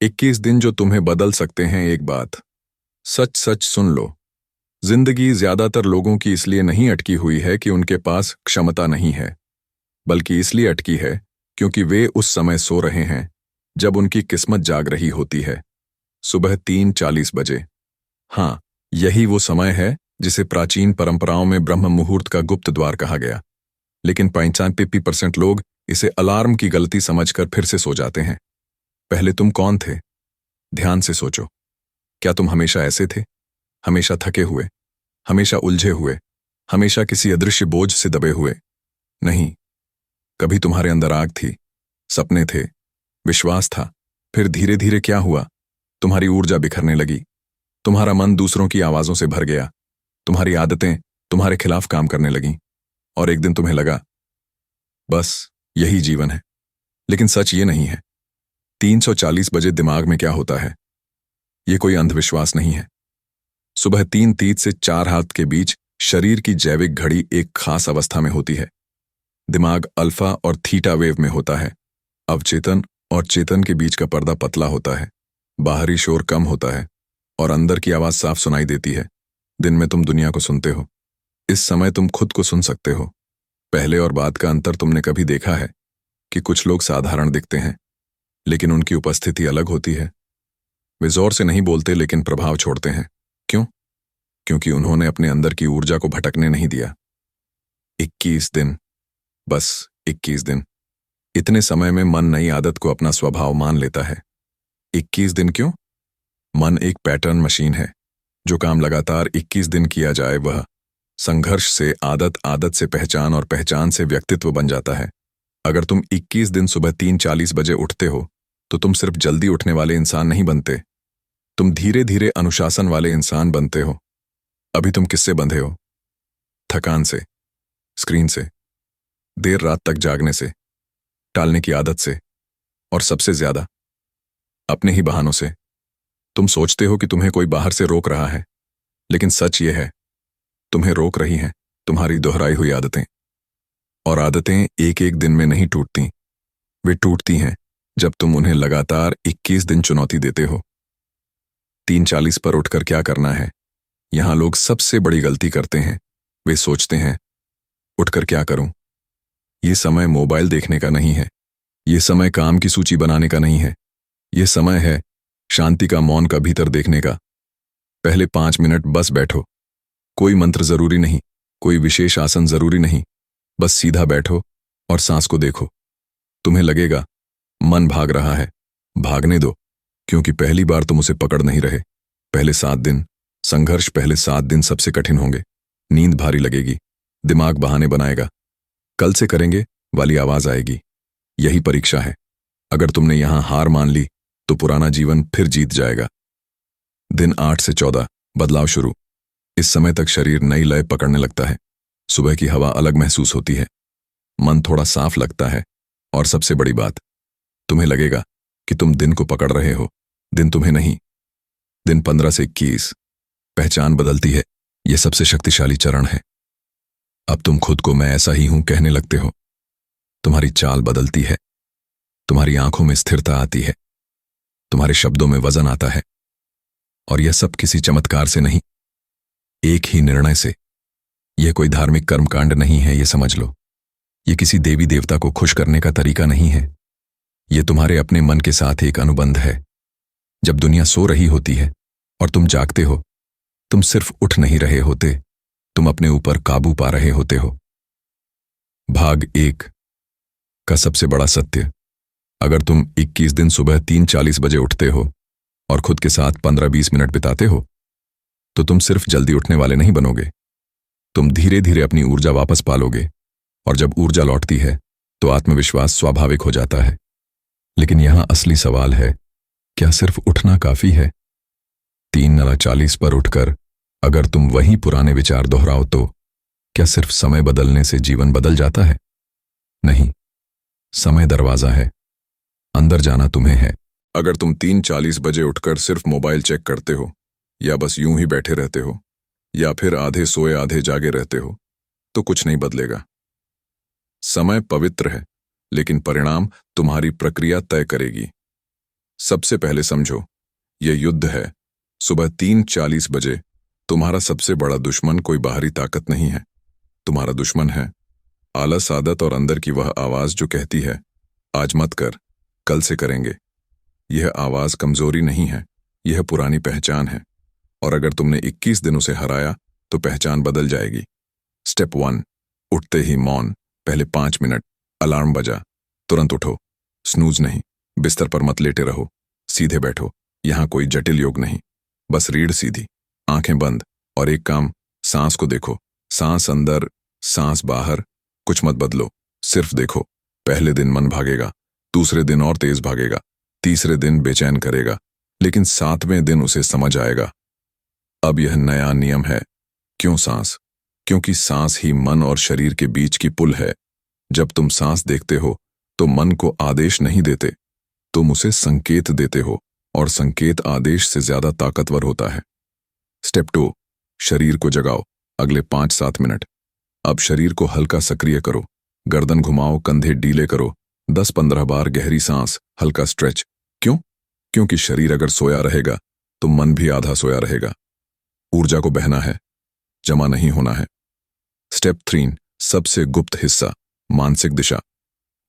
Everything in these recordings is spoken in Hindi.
21 दिन जो तुम्हें बदल सकते हैं। एक बात सच सच सुन लो। जिंदगी ज्यादातर लोगों की इसलिए नहीं अटकी हुई है कि उनके पास क्षमता नहीं है, बल्कि इसलिए अटकी है क्योंकि वे उस समय सो रहे हैं जब उनकी किस्मत जाग रही होती है। सुबह 3:40 बजे। हाँ, यही वो समय है जिसे प्राचीन परंपराओं में ब्रह्म मुहूर्त का गुप्त द्वार कहा गया। लेकिन 95% लोग इसे अलार्म की गलती समझकर फिर से सो जाते हैं। पहले तुम कौन थे? ध्यान से सोचो। क्या तुम हमेशा ऐसे थे? हमेशा थके हुए, हमेशा उलझे हुए, हमेशा किसी अदृश्य बोझ से दबे हुए? नहीं, कभी तुम्हारे अंदर आग थी, सपने थे, विश्वास था। फिर धीरे धीरे क्या हुआ? तुम्हारी ऊर्जा बिखरने लगी, तुम्हारा मन दूसरों की आवाजों से भर गया, तुम्हारी आदतें तुम्हारे खिलाफ काम करने लगीं, और एक दिन तुम्हें लगा बस यही जीवन है। लेकिन सच ये नहीं है। 340 बजे दिमाग में क्या होता है? ये कोई अंधविश्वास नहीं है। सुबह 3:30 से 4 हाथ के बीच शरीर की जैविक घड़ी एक खास अवस्था में होती है। दिमाग अल्फा और थीटा वेव में होता है। अवचेतन और चेतन के बीच का पर्दा पतला होता है, बाहरी शोर कम होता है और अंदर की आवाज साफ सुनाई देती है। दिन में तुम दुनिया को सुनते हो, इस समय तुम खुद को सुन सकते हो। पहले और बाद का अंतर तुमने कभी देखा है कि कुछ लोग साधारण दिखते हैं, लेकिन उनकी उपस्थिति अलग होती है। वे जोर से नहीं बोलते लेकिन प्रभाव छोड़ते हैं। क्यों? क्योंकि उन्होंने अपने अंदर की ऊर्जा को भटकने नहीं दिया। 21 दिन, बस 21 दिन। इतने समय में मन नई आदत को अपना स्वभाव मान लेता है। 21 दिन क्यों? मन एक पैटर्न मशीन है। जो काम लगातार 21 दिन किया जाए वह संघर्ष से आदत, आदत से पहचान और पहचान से व्यक्तित्व बन जाता है। अगर तुम 21 दिन सुबह 3:40 बजे उठते हो तो तुम सिर्फ जल्दी उठने वाले इंसान नहीं बनते, तुम धीरे धीरे अनुशासन वाले इंसान बनते हो। अभी तुम किससे बंधे हो? थकान से, स्क्रीन से, देर रात तक जागने से, टालने की आदत से, और सबसे ज्यादा अपने ही बहानों से। तुम सोचते हो कि तुम्हें कोई बाहर से रोक रहा है, लेकिन सच ये है, तुम्हें रोक रही हैं तुम्हारी दोहराई हुई आदतें। और आदतें एक एक दिन में नहीं टूटती, वे टूटती हैं जब तुम उन्हें लगातार 21 दिन चुनौती देते हो। 3:40 पर उठकर क्या करना है? यहां लोग सबसे बड़ी गलती करते हैं। वे सोचते हैं, उठकर क्या करूं? ये समय मोबाइल देखने का नहीं है, ये समय काम की सूची बनाने का नहीं है, ये समय है शांति का, मौन का, भीतर देखने का। पहले 5 मिनट बस बैठो। कोई मंत्र जरूरी नहीं, कोई विशेष आसन जरूरी नहीं, बस सीधा बैठो और सांस को देखो। तुम्हें लगेगा मन भाग रहा है, भागने दो, क्योंकि पहली बार तुम उसे पकड़ नहीं रहे। पहले 7 दिन संघर्ष, पहले 7 दिन सबसे कठिन होंगे। नींद भारी लगेगी, दिमाग बहाने बनाएगा, कल से करेंगे वाली आवाज आएगी। यही परीक्षा है। अगर तुमने यहां हार मान ली तो पुराना जीवन फिर जीत जाएगा। दिन 8 से 14, बदलाव शुरू। इस समय तक शरीर नई लय पकड़ने लगता है। सुबह की हवा अलग महसूस होती है, मन थोड़ा साफ लगता है, और सबसे बड़ी बात, तुम्हें लगेगा कि तुम दिन को पकड़ रहे हो, दिन तुम्हें नहीं। दिन 15 से 21, पहचान बदलती है। यह सबसे शक्तिशाली चरण है। अब तुम खुद को मैं ऐसा ही हूं कहने लगते हो। तुम्हारी चाल बदलती है, तुम्हारी आंखों में स्थिरता आती है, तुम्हारे शब्दों में वजन आता है। और यह सब किसी चमत्कार से नहीं, एक ही निर्णय से। यह कोई धार्मिक कर्मकांड नहीं है, यह समझ लो। यह किसी देवी देवता को खुश करने का तरीका नहीं है। यह तुम्हारे अपने मन के साथ एक अनुबंध है। जब दुनिया सो रही होती है और तुम जागते हो, तुम सिर्फ उठ नहीं रहे होते, तुम अपने ऊपर काबू पा रहे होते हो। भाग 1 का सबसे बड़ा सत्य। अगर तुम 21 दिन सुबह 3:40 बजे उठते हो और खुद के साथ 15-20 मिनट बिताते हो, तो तुम सिर्फ जल्दी उठने वाले नहीं बनोगे, तुम धीरे धीरे अपनी ऊर्जा वापस पालोगे। और जब ऊर्जा लौटती है तो आत्मविश्वास स्वाभाविक हो जाता है। लेकिन यहां असली सवाल है, क्या सिर्फ उठना काफी है? 3:40 पर उठकर अगर तुम वही पुराने विचार दोहराओ तो क्या सिर्फ समय बदलने से जीवन बदल जाता है? नहीं, समय दरवाजा है, अंदर जाना तुम्हें है। अगर तुम 3:40 बजे उठकर सिर्फ मोबाइल चेक करते हो, या बस यूं ही बैठे रहते हो, या फिर आधे सोए आधे जागे रहते हो, तो कुछ नहीं बदलेगा। समय पवित्र है, लेकिन परिणाम तुम्हारी प्रक्रिया तय करेगी। सबसे पहले समझो, यह युद्ध है। सुबह 3:40 बजे तुम्हारा सबसे बड़ा दुश्मन कोई बाहरी ताकत नहीं है। तुम्हारा दुश्मन है आलस, आदत और अंदर की वह आवाज जो कहती है आज मत कर, कल से करेंगे। यह आवाज कमजोरी नहीं है, यह पुरानी पहचान है। और अगर तुमने 21 दिन उसे हराया तो पहचान बदल जाएगी। स्टेप 1, उठते ही मौन। पहले 5 मिनट। अलार्म बजा, तुरंत उठो। स्नूज नहीं। बिस्तर पर मत लेटे रहो, सीधे बैठो। यहां कोई जटिल योग नहीं, बस रीढ़ सीधी, आंखें बंद। और एक काम, सांस को देखो। सांस अंदर, सांस बाहर। कुछ मत बदलो, सिर्फ देखो। पहले दिन मन भागेगा, दूसरे दिन और तेज भागेगा, तीसरे दिन बेचैन करेगा, लेकिन 7वें दिन उसे समझ आएगा। अब यह नया नियम है। क्यों सांस? क्योंकि सांस ही मन और शरीर के बीच की पुल है। जब तुम सांस देखते हो तो मन को आदेश नहीं देते, तुम उसे संकेत देते हो, और संकेत आदेश से ज्यादा ताकतवर होता है। स्टेप 2, शरीर को जगाओ। अगले 5-7 मिनट। अब शरीर को हल्का सक्रिय करो। गर्दन घुमाओ, कंधे डीले करो। 10-15 बार गहरी सांस, हल्का स्ट्रेच। क्यों? क्योंकि शरीर अगर सोया रहेगा तो मन भी आधा सोया रहेगा। ऊर्जा को बहना है, जमा नहीं होना है। स्टेप 3, सबसे गुप्त हिस्सा, मानसिक दिशा।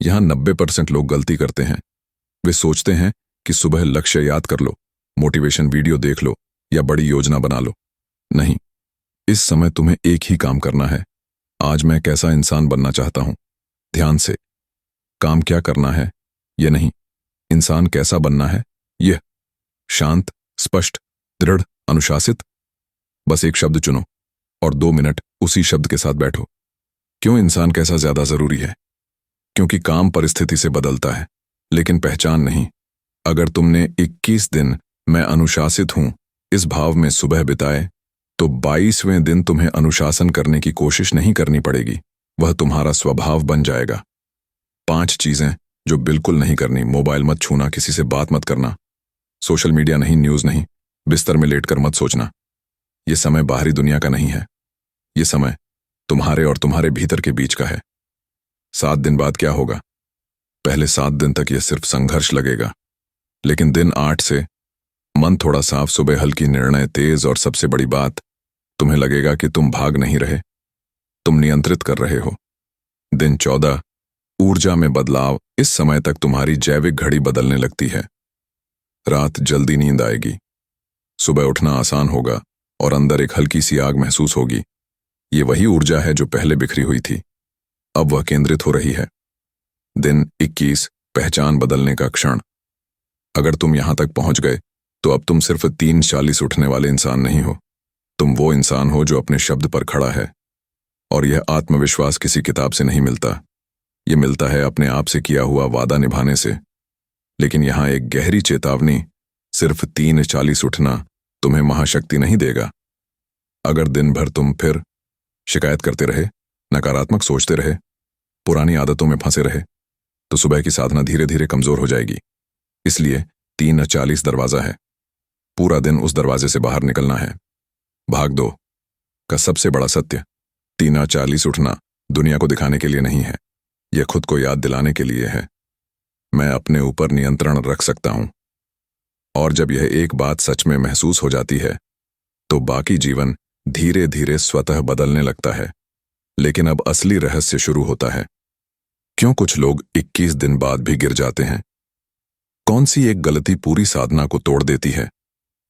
यहां 90% लोग गलती करते हैं। वे सोचते हैं कि सुबह लक्ष्य याद कर लो, मोटिवेशन वीडियो देख लो या बड़ी योजना बना लो। नहीं, इस समय तुम्हें एक ही काम करना है। आज मैं कैसा इंसान बनना चाहता हूं, ध्यान से। काम क्या करना है यह नहीं, इंसान कैसा बनना है यह। शांत, स्पष्ट, दृढ़, अनुशासित। बस एक शब्द चुनो और 2 मिनट उसी शब्द के साथ बैठो। क्यों इंसान कैसा ज्यादा जरूरी है? क्योंकि काम परिस्थिति से बदलता है, लेकिन पहचान नहीं। अगर तुमने 21 दिन मैं अनुशासित हूं इस भाव में सुबह बिताए, तो 22वें दिन तुम्हें अनुशासन करने की कोशिश नहीं करनी पड़ेगी, वह तुम्हारा स्वभाव बन जाएगा। 5 चीजें जो बिल्कुल नहीं करनी। मोबाइल मत छूना, किसी से बात मत करना, सोशल मीडिया नहीं, न्यूज नहीं, बिस्तर में लेटकर मत सोचना। यह समय बाहरी दुनिया का नहीं है, यह समय तुम्हारे और तुम्हारे भीतर के बीच का है। 7 दिन बाद क्या होगा? पहले 7 दिन तक यह सिर्फ संघर्ष लगेगा, लेकिन दिन 8 से मन थोड़ा साफ, सुबह हल्की, निर्णय तेज, और सबसे बड़ी बात, तुम्हें लगेगा कि तुम भाग नहीं रहे, तुम नियंत्रित कर रहे हो। दिन 14, ऊर्जा में बदलाव। इस समय तक तुम्हारी जैविक घड़ी बदलने लगती है। रात जल्दी नींद आएगी, सुबह उठना आसान होगा, और अंदर एक हल्की सी आग महसूस होगी। ये वही ऊर्जा है जो पहले बिखरी हुई थी, अब वह केंद्रित हो रही है। दिन 21, पहचान बदलने का क्षण। अगर तुम यहां तक पहुंच गए तो अब तुम सिर्फ 3:40 उठने वाले इंसान नहीं हो, तुम वो इंसान हो जो अपने शब्द पर खड़ा है। और यह आत्मविश्वास किसी किताब से नहीं मिलता, यह मिलता है अपने आप से किया हुआ वादा निभाने से। लेकिन यहां एक गहरी चेतावनी, सिर्फ 3:40 उठना तुम्हें महाशक्ति नहीं देगा। अगर दिन भर तुम फिर शिकायत करते रहे, नकारात्मक सोचते रहे, पुरानी आदतों में फंसे रहे, तो सुबह की साधना धीरे धीरे कमजोर हो जाएगी। इसलिए 3:40 दरवाजा है, पूरा दिन उस दरवाजे से बाहर निकलना है। भाग 2 का सबसे बड़ा सत्य, 3:40 उठना दुनिया को दिखाने के लिए नहीं है, यह खुद को याद दिलाने के लिए है। मैं अपने ऊपर नियंत्रण रख सकता हूं। और जब यह एक बात सच में महसूस हो जाती है तो बाकी जीवन धीरे धीरे स्वतः बदलने लगता है। लेकिन अब असली रहस्य शुरू होता है। क्यों कुछ लोग 21 दिन बाद भी गिर जाते हैं? कौन सी एक गलती पूरी साधना को तोड़ देती है?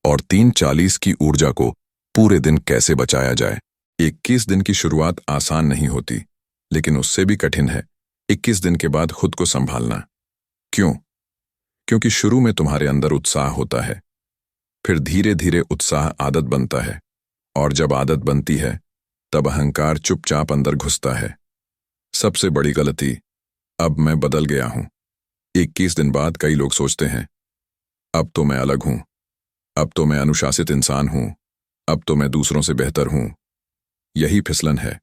और 3:40 की ऊर्जा को पूरे दिन कैसे बचाया जाए? 21 दिन की शुरुआत आसान नहीं होती, लेकिन उससे भी कठिन है 21 दिन के बाद खुद को संभालना। क्यों? क्योंकि शुरू में तुम्हारे अंदर उत्साह होता है, फिर धीरे धीरे उत्साह आदत बनता है, और जब आदत बनती है तब अहंकार चुपचाप अंदर घुसता है। सबसे बड़ी गलती, अब मैं बदल गया हूं। 21 दिन बाद कई लोग सोचते हैं अब तो मैं अलग हूं, अब तो मैं अनुशासित इंसान हूं, अब तो मैं दूसरों से बेहतर हूं। यही फिसलन है।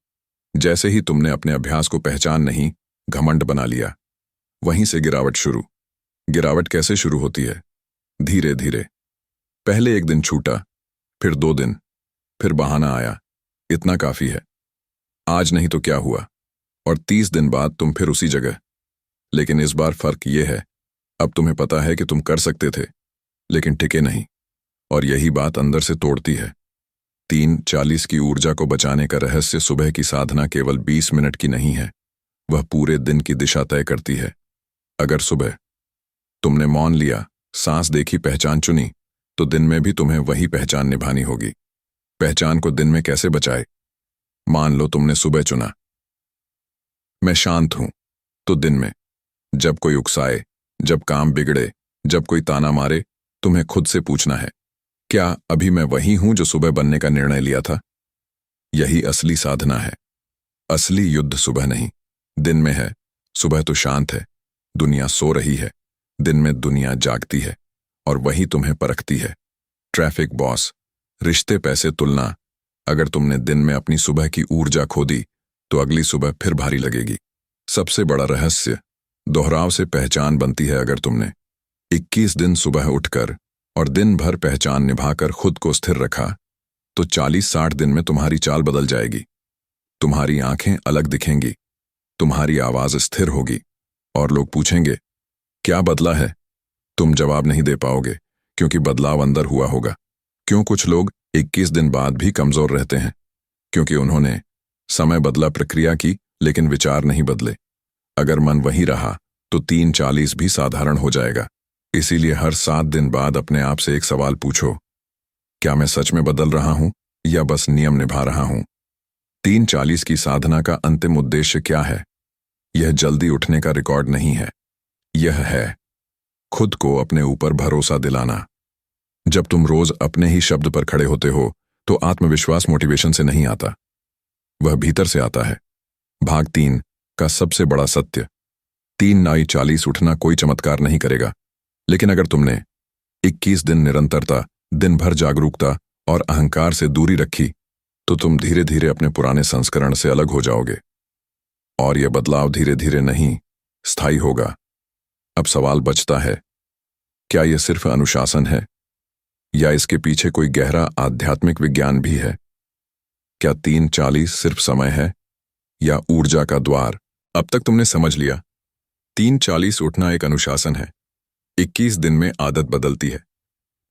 जैसे ही तुमने अपने अभ्यास को पहचान नहीं, घमंड बना लिया, वहीं से गिरावट शुरू। गिरावट कैसे शुरू होती है? धीरे धीरे। पहले एक दिन छूटा, फिर 2 दिन, फिर बहाना आया, इतना काफी है, आज नहीं तो क्या हुआ, और 30 दिन बाद तुम फिर उसी जगह। लेकिन इस बार फर्क यह है, अब तुम्हें पता है कि तुम कर सकते थे, लेकिन टिके नहीं, और यही बात अंदर से तोड़ती है। 3:40 की ऊर्जा को बचाने का रहस्य सुबह की साधना केवल 20 मिनट की नहीं है, वह पूरे दिन की दिशा तय करती है। अगर सुबह तुमने मौन लिया, सांस देखी, पहचान चुनी, तो दिन में भी तुम्हें वही पहचान निभानी होगी। पहचान को दिन में कैसे बचाए? मान लो तुमने सुबह चुना, मैं शांत हूं, तो दिन में जब कोई उकसाए, जब काम बिगड़े, जब कोई ताना मारे, तुम्हें खुद से पूछना है, क्या अभी मैं वही हूं जो सुबह बनने का निर्णय लिया था? यही असली साधना है। असली युद्ध सुबह नहीं, दिन में है। सुबह तो शांत है, दुनिया सो रही है। दिन में दुनिया जागती है, और वही तुम्हें परखती है। ट्रैफिक, बॉस, रिश्ते, पैसे, तुलना। अगर तुमने दिन में अपनी सुबह की ऊर्जा खो दी, तो अगली सुबह फिर भारी लगेगी। सबसे बड़ा रहस्य दोहराव से पहचान बनती है। अगर तुमने 21 दिन सुबह उठकर और दिन भर पहचान निभाकर खुद को स्थिर रखा, तो 40-60 दिन में तुम्हारी चाल बदल जाएगी। तुम्हारी आंखें अलग दिखेंगी, तुम्हारी आवाज स्थिर होगी, और लोग पूछेंगे, क्या बदला है? तुम जवाब नहीं दे पाओगे, क्योंकि बदलाव अंदर हुआ होगा। क्यों कुछ लोग 21 दिन बाद भी कमजोर रहते हैं? क्योंकि उन्होंने समय बदला, प्रक्रिया की, लेकिन विचार नहीं बदले। अगर मन वही रहा, तो 3:40 भी साधारण हो जाएगा। इसीलिए हर 7 दिन बाद अपने आप से एक सवाल पूछो, क्या मैं सच में बदल रहा हूं, या बस नियम निभा रहा हूं? 3:40 की साधना का अंतिम उद्देश्य क्या है? यह जल्दी उठने का रिकॉर्ड नहीं है। यह है खुद को अपने ऊपर भरोसा दिलाना। जब तुम रोज अपने ही शब्द पर खड़े होते हो, तो आत्मविश्वास मोटिवेशन से नहीं आता, वह भीतर से आता है। भाग 3 का सबसे बड़ा सत्य। 3:40 उठना कोई चमत्कार नहीं करेगा, लेकिन अगर तुमने 21 दिन निरंतरता, दिन भर जागरूकता और अहंकार से दूरी रखी, तो तुम धीरे धीरे अपने पुराने संस्करण से अलग हो जाओगे। और यह बदलाव धीरे धीरे नहीं, स्थायी होगा। अब सवाल बचता है, क्या यह सिर्फ अनुशासन है, या इसके पीछे कोई गहरा आध्यात्मिक विज्ञान भी है? क्या 3:40 सिर्फ समय है, या ऊर्जा का द्वार? अब तक तुमने समझ लिया, 3:40 उठना एक अनुशासन है। 21 दिन में आदत बदलती है,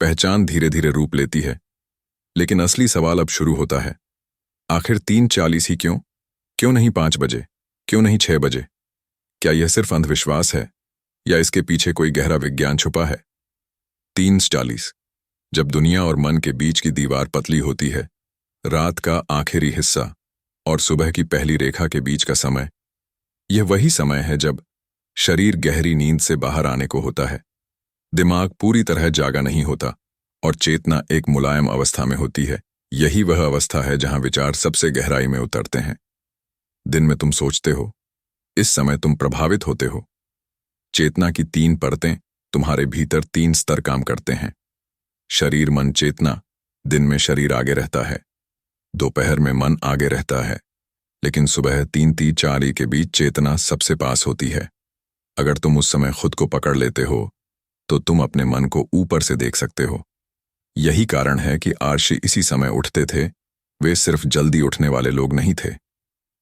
पहचान धीरे धीरे रूप लेती है। लेकिन असली सवाल अब शुरू होता है, आखिर 3:40 ही क्यों? क्यों नहीं 5 बजे? क्यों नहीं 6 बजे? क्या यह सिर्फ अंधविश्वास है, या इसके पीछे कोई गहरा विज्ञान छुपा है? 3:40 जब दुनिया और मन के बीच की दीवार पतली होती है, रात का आखिरी हिस्सा और सुबह की पहली रेखा के बीच का समय, यह वही समय है जब शरीर गहरी नींद से बाहर आने को होता है, दिमाग पूरी तरह जागा नहीं होता, और चेतना एक मुलायम अवस्था में होती है। यही वह अवस्था है जहां विचार सबसे गहराई में उतरते हैं। दिन में तुम सोचते हो, इस समय तुम प्रभावित होते हो। चेतना की 3 परतें तुम्हारे भीतर 3 स्तर काम करते हैं। शरीर, मन, चेतना। दिन में शरीर आगे रहता है, दोपहर में मन आगे रहता है, लेकिन सुबह 3:40 के बीच चेतना सबसे पास होती है। अगर तुम उस समय खुद को पकड़ लेते हो, तो तुम अपने मन को ऊपर से देख सकते हो। यही कारण है कि आर्षि इसी समय उठते थे। वे सिर्फ जल्दी उठने वाले लोग नहीं थे।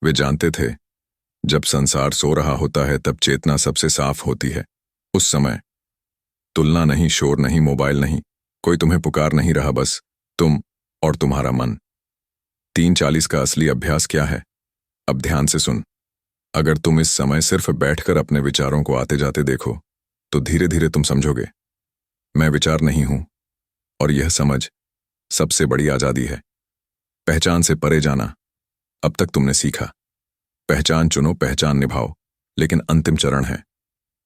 वे जानते थे, जब संसार सो रहा होता है, तब चेतना सबसे साफ होती है। उस समय तुलना नहीं, शोर नहीं, मोबाइल नहीं, कोई तुम्हें पुकार नहीं रहा, बस तुम और तुम्हारा मन। 3:40 का असली अभ्यास क्या है? अब ध्यान से सुन। अगर तुम इस समय सिर्फ बैठकर अपने विचारों को आते जाते देखो, तो धीरे धीरे तुम समझोगे, मैं विचार नहीं हूं। और यह समझ सबसे बड़ी आजादी है। पहचान से परे जाना। अब तक तुमने सीखा, पहचान चुनो, पहचान निभाओ, लेकिन अंतिम चरण है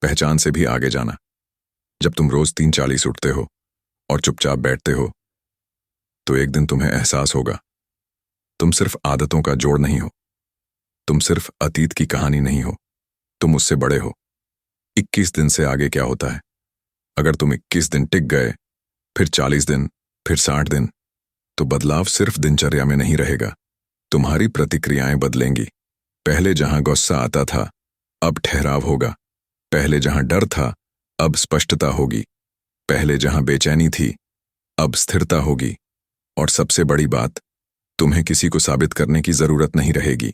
पहचान से भी आगे जाना। जब तुम रोज 3:40 उठते हो और चुपचाप बैठते हो, तो एक दिन तुम्हें एहसास होगा, तुम सिर्फ आदतों का जोड़ नहीं हो, तुम सिर्फ अतीत की कहानी नहीं हो, तुम उससे बड़े हो। 21 दिन से आगे क्या होता है? अगर तुम 21 दिन टिक गए, फिर 40 दिन, फिर 60 दिन, तो बदलाव सिर्फ दिनचर्या में नहीं रहेगा, तुम्हारी प्रतिक्रियाएं बदलेंगी। पहले जहां गुस्सा आता था, अब ठहराव होगा। पहले जहां डर था, अब स्पष्टता होगी। पहले जहां बेचैनी थी, अब स्थिरता होगी। और सबसे बड़ी बात, तुम्हें किसी को साबित करने की जरूरत नहीं रहेगी।